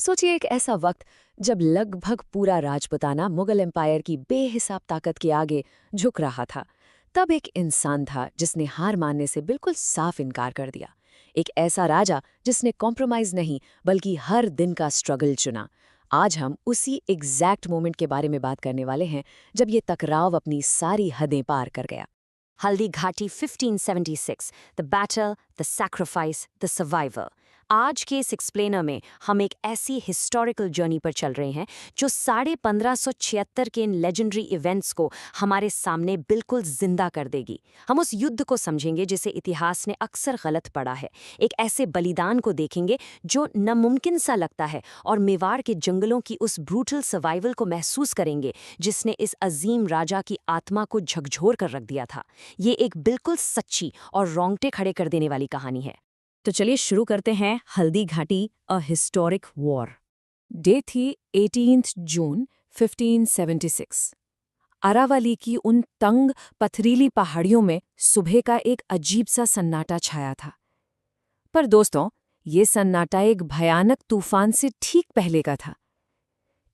सोचिए एक ऐसा वक्त जब लगभग पूरा राजपुताना मुगल एम्पायर की बेहिसाब ताकत के आगे झुक रहा था। तब एक इंसान था जिसने हार मानने से बिल्कुल साफ इनकार कर दिया। एक ऐसा राजा जिसने कॉम्प्रोमाइज नहीं बल्कि हर दिन का स्ट्रगल चुना। आज हम उसी एग्जैक्ट मोमेंट के बारे में बात करने वाले हैं जब ये टकराव अपनी सारी हदें पार कर गया। Haldi Ghati 1576, the battle, the sacrifice, the survival. आज के इस एक्सप्लेनर में हम एक ऐसी हिस्टोरिकल जर्नी पर चल रहे हैं जो 1576 के इन लेजेंडरी इवेंट्स को हमारे सामने बिल्कुल जिंदा कर देगी। हम उस युद्ध को समझेंगे जिसे इतिहास ने अक्सर गलत पढ़ा है, एक ऐसे बलिदान को देखेंगे जो नामुमकिन सा लगता है, और मेवाड़ के जंगलों की उस ब्रूटल सर्वाइवल को महसूस करेंगे जिसने इस अजीम राजा की आत्मा को झकझोर कर रख दिया था। ये एक बिल्कुल सच्ची और रोंगटे खड़े कर देने वाली कहानी है। तो चलिए शुरू करते हैं Haldi Ghati a historic war. Day थी 18 जून 1576। अरावली की उन तंग पथरीली पहाड़ियों में सुबह का एक अजीब सा सन्नाटा छाया था। पर दोस्तों, ये सन्नाटा एक भयानक तूफान से ठीक पहले का था।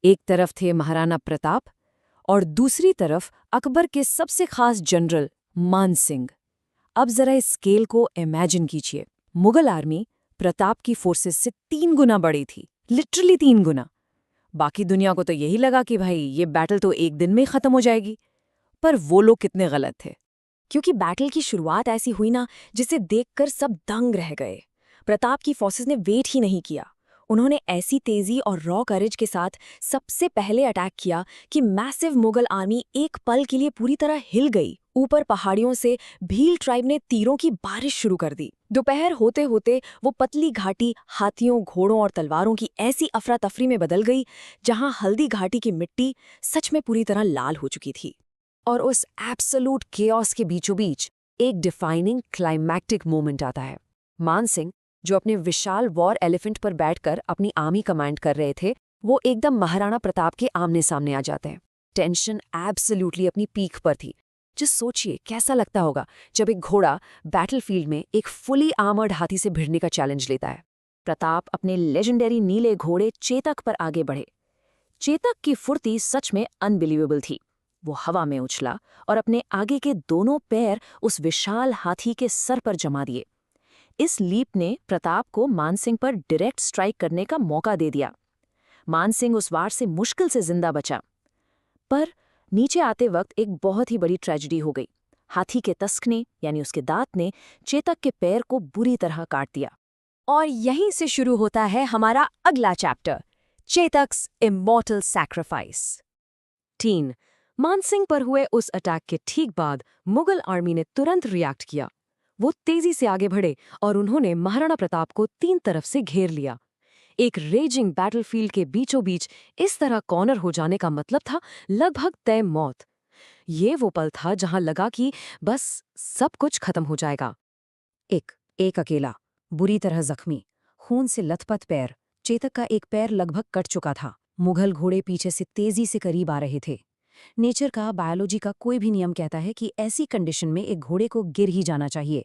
एक तरफ थे महाराणा प्रताप और दूसरी तरफ अकबर के सबसे खास जनरल मान सिंह। अब जरा इस स्केल को इमेजिन कीजिए। मुगल आर्मी प्रताप की फोर्सेस से 3 गुना बड़ी थी, लिटरली 3 गुना। बाकी दुनिया को तो यही लगा कि भाई ये बैटल तो एक दिन में ही खत्म हो जाएगी। पर वो लोग कितने गलत थे, क्योंकि बैटल की शुरुआत ऐसी हुई ना जिसे देखकर सब दंग रह गए। प्रताप की फोर्सेस ने वेट ही नहीं किया। उन्होंने ऐसी तेजी और रॉ करेज के साथ सबसे पहले अटैक किया कि मैसिव मुगल आर्मी एक पल के लिए पूरी तरह हिल गई। ऊपर पहाड़ियों से भील ट्राइब ने तीरों की बारिश शुरू कर दी। दोपहर होते होते वो पतली घाटी हाथियों, घोड़ों और तलवारों की ऐसी अफरा तफरी में बदल गई जहां हल्दी घाटी की मिट्टी सच में पूरी तरह लाल हो चुकी थी। और उस एब्सोल्यूट केओस के बीचों बीच एक डिफाइनिंग क्लाइमैक्टिक मोमेंट आता है। मान सिंह, जो अपने विशाल वॉर एलिफेंट पर बैठकर अपनी आर्मी कमांड कर रहे थे, वो एकदम महाराणा प्रताप के आमने सामने आ जाते हैं। टेंशन एब्सोल्युटली अपनी पीक पर थी। जस्ट सोचिए कैसा लगता होगा जब एक घोड़ा बैटलफील्ड में एक फुली आर्मर्ड हाथी से भिड़ने का चैलेंज लेता है। प्रताप अपने लेजेंडरी नीले घोड़े चेतक पर आगे बढ़े। चेतक की फुर्ती सच में अनबिलीवेबल थी। वो हवा में उछला और अपने आगे के दोनों पैर उस विशाल हाथी के सर पर जमा दिए। इस लीप ने प्रताप को मानसिंह पर डायरेक्ट स्ट्राइक करने का मौका दे दिया। मानसिंह उस वार से मुश्किल से जिंदा बचा। पर नीचे आते वक्त एक बहुत ही बड़ी ट्रेजेडी हो गई। हाथी के तस्क ने, यानी उसके दांत ने, चेतक के पैर को बुरी तरह काट दिया। और यहीं से शुरू होता है हमारा अगला chapter, Chetaks immortal sacrifice. Mansingh पर हुए उस अटैक के ठीक बाद मुगल आर्मी ने तुरंत रिएक्ट किया। वो तेजी से आगे बढ़े और उन्होंने महाराणा प्रताप को 3 तरफ से घेर लिया। एक रेजिंग बैटलफील्ड के बीचों बीच इस तरह कॉर्नर हो जाने का मतलब था लगभग तय मौत। ये वो पल था जहां लगा कि बस सब कुछ खत्म हो जाएगा। एक अकेला, बुरी तरह जख्मी, खून से लथपथ पैर। चेतक का एक पैर लगभग कट चुका था। मुगल घोड़े पीछे से तेजी से करीब आ रहे थे। नेचर का, बायोलॉजी का कोई भी नियम कहता है कि ऐसी कंडीशन में एक घोड़े को गिर ही जाना चाहिए।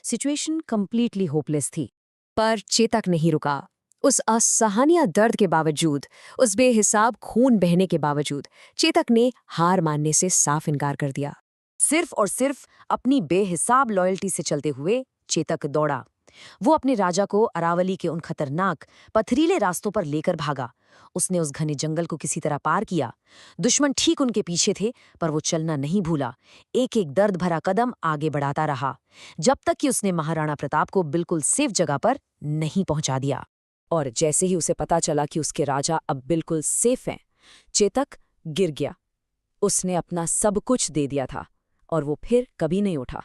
सिचुएशन कंप्लीटली होपलेस थी। पर चेतक नहीं रुका। उस असहनीय दर्द के बावजूद, उस बेहिसाब खून बहने के बावजूद, चेतक ने हार मानने से साफ इनकार कर दिया। सिर्फ और सिर्फ अपनी बेहिसाब लॉयल्टी से चलते हुए चेतक दौड़ा। वो अपने राजा को अरावली के उन खतरनाक पथरीले रास्तों पर लेकर भागा। उसने उस घने जंगल को किसी तरह पार किया। दुश्मन ठीक उनके पीछे थे, पर वो चलना नहीं भूला। एक एक दर्द भरा कदम आगे बढ़ाता रहा, जब तक कि उसने महाराणा प्रताप को बिल्कुल सेफ जगह पर नहीं पहुंचा दिया। और जैसे ही उसे पता चला कि उसके राजा अब बिल्कुल सेफ हैं, चेतक गिर गया। उसने अपना सब कुछ दे दिया था और वो फिर कभी नहीं उठा।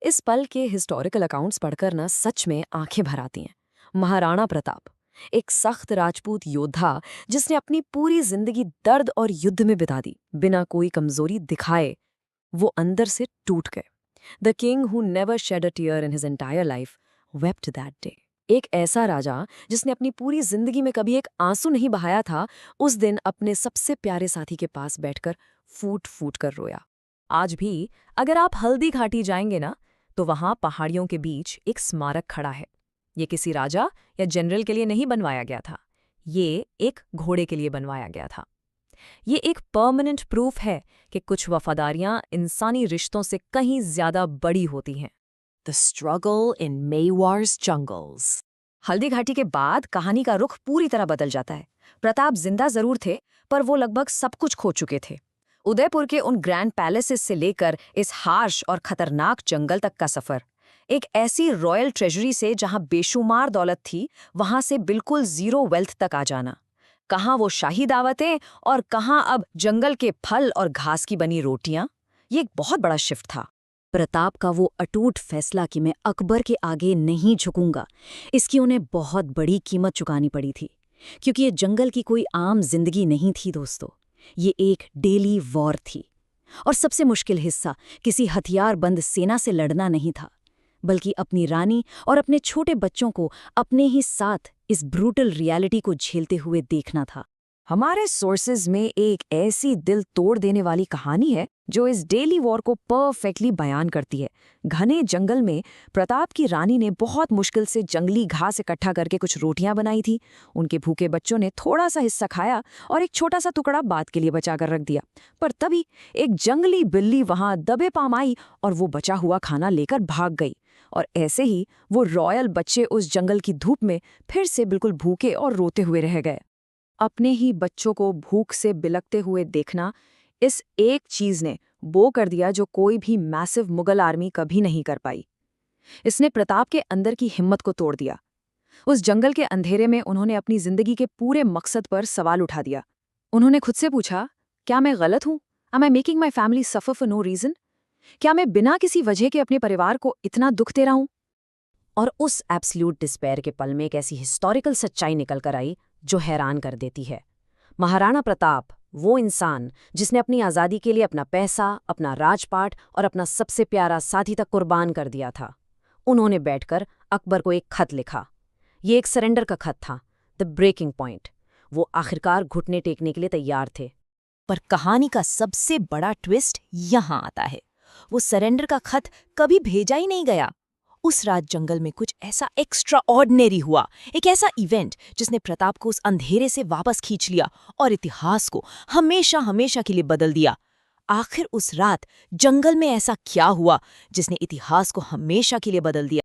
इस पल के हिस्टोरिकल अकाउंट्स पढ़कर ना सच में आंखें भर आती हैं। महाराणा प्रताप, एक सख्त राजपूत योद्धा जिसने अपनी पूरी जिंदगी दर्द और युद्ध में बिता दी, बिना कोई कमजोरी दिखाए वो अंदर से टूट गए। The king who never shed a tear in his entire life wept that day. एक ऐसा राजा जिसने अपनी पूरी जिंदगी में कभी एक आंसू नहीं बहाया था, उस दिन अपने सबसे प्यारे साथी के पास बैठकर फूट फूट कर रोया। आज भी अगर आप हल्दी घाटी जाएंगे ना, तो वहां पहाड़ियों के बीच एक स्मारक खड़ा है। ये किसी राजा या जनरल के लिए नहीं बनवाया गया था। ये एक घोड़े के लिए बनवाया गया था। ये एक परमानेंट प्रूफ है कि कुछ वफादारियां इंसानी रिश्तों से कहीं ज्यादा बड़ी होती हैं। The struggle in Maywar's jungles. Haldi Ghati के बाद कहानी का रुख पूरी तरह बदल जाता है। प्रताप जिंदा जरूर थे, पर वो लगभग सब कुछ खो चुके थे। उदयपुर के उन ग्रैंड पैलेसेस से लेकर इस हार्श और खतरनाक जंगल तक का सफर, एक ऐसी रॉयल ट्रेजरी से जहां बेशुमार दौलत थी, वहां से बिल्कुल जीरो वेल्थ तक आ जाना। कहाँ वो शाही दावतें और कहाँ अब जंगल के फल और घास की बनी रोटियां। ये एक बहुत बड़ा शिफ्ट था। प्रताप का वो अटूट फैसला कि मैं अकबर के आगे नहीं झुकूंगा, इसकी उन्हें बहुत बड़ी कीमत चुकानी पड़ी थी। क्योंकि ये जंगल की कोई आम जिंदगी नहीं थी दोस्तों, ये एक डेली वॉर थी। और सबसे मुश्किल हिस्सा किसी हथियारबंद सेना से लड़ना नहीं था, बल्कि अपनी रानी और अपने छोटे बच्चों को अपने ही साथ इस ब्रूटल रियलिटी को झेलते हुए देखना था। हमारे सोर्सेज में एक ऐसी दिल तोड़ देने वाली कहानी है जो इस डेली वॉर को परफेक्टली बयान करती है। घने जंगल में प्रताप की रानी ने बहुत मुश्किल से जंगली घास इकट्ठा करके कुछ रोटियां बनाई थी। उनके भूखे बच्चों ने थोड़ा सा हिस्सा खाया और एक छोटा सा टुकड़ा बाद के लिए बचा कर रख दिया। पर तभी एक जंगली बिल्ली वहां दबे पाम आई और वो बचा हुआ खाना लेकर भाग गई। और ऐसे ही वो रॉयल बच्चे उस जंगल की धूप में फिर से बिल्कुल भूखे और रोते हुए रह गए। अपने ही बच्चों को भूख से बिलखते हुए देखना, इस एक चीज ने वो कर दिया जो कोई भी मैसिव मुगल आर्मी कभी नहीं कर पाई। इसने प्रताप के अंदर की हिम्मत को तोड़ दिया। उस जंगल के अंधेरे में उन्होंने अपनी जिंदगी के पूरे मकसद पर सवाल उठा दिया। उन्होंने खुद से पूछा, क्या मैं गलत हूं? Am I making my family suffer for no reason? क्या मैं बिना किसी वजह के अपने परिवार को इतना दुख दे रहा हूं? और उस एब्सोल्यूट डिस्पेयर के पल में एक ऐसी हिस्टोरिकल सच्चाई निकल कर आई जो हैरान कर देती है। महाराणा प्रताप, वो इंसान जिसने अपनी आज़ादी के लिए अपना पैसा, अपना राजपाट और अपना सबसे प्यारा साथी तक कुर्बान कर दिया था, उन्होंने बैठकर अकबर को एक खत लिखा। ये एक सरेंडर का खत था, द ब्रेकिंग पॉइंट। वो आखिरकार घुटने टेकने के लिए तैयार थे। पर कहानी का सबसे बड़ा ट्विस्ट यहाँ आता है। वो सरेंडर का खत कभी भेजा ही नहीं गया। उस रात जंगल में कुछ ऐसा एक्स्ट्रा ऑर्डिनरी हुआ, एक ऐसा इवेंट जिसने प्रताप को उस अंधेरे से वापस खींच लिया और इतिहास को हमेशा हमेशा के लिए बदल दिया। आखिर उस रात जंगल में ऐसा क्या हुआ जिसने इतिहास को हमेशा के लिए बदल दिया?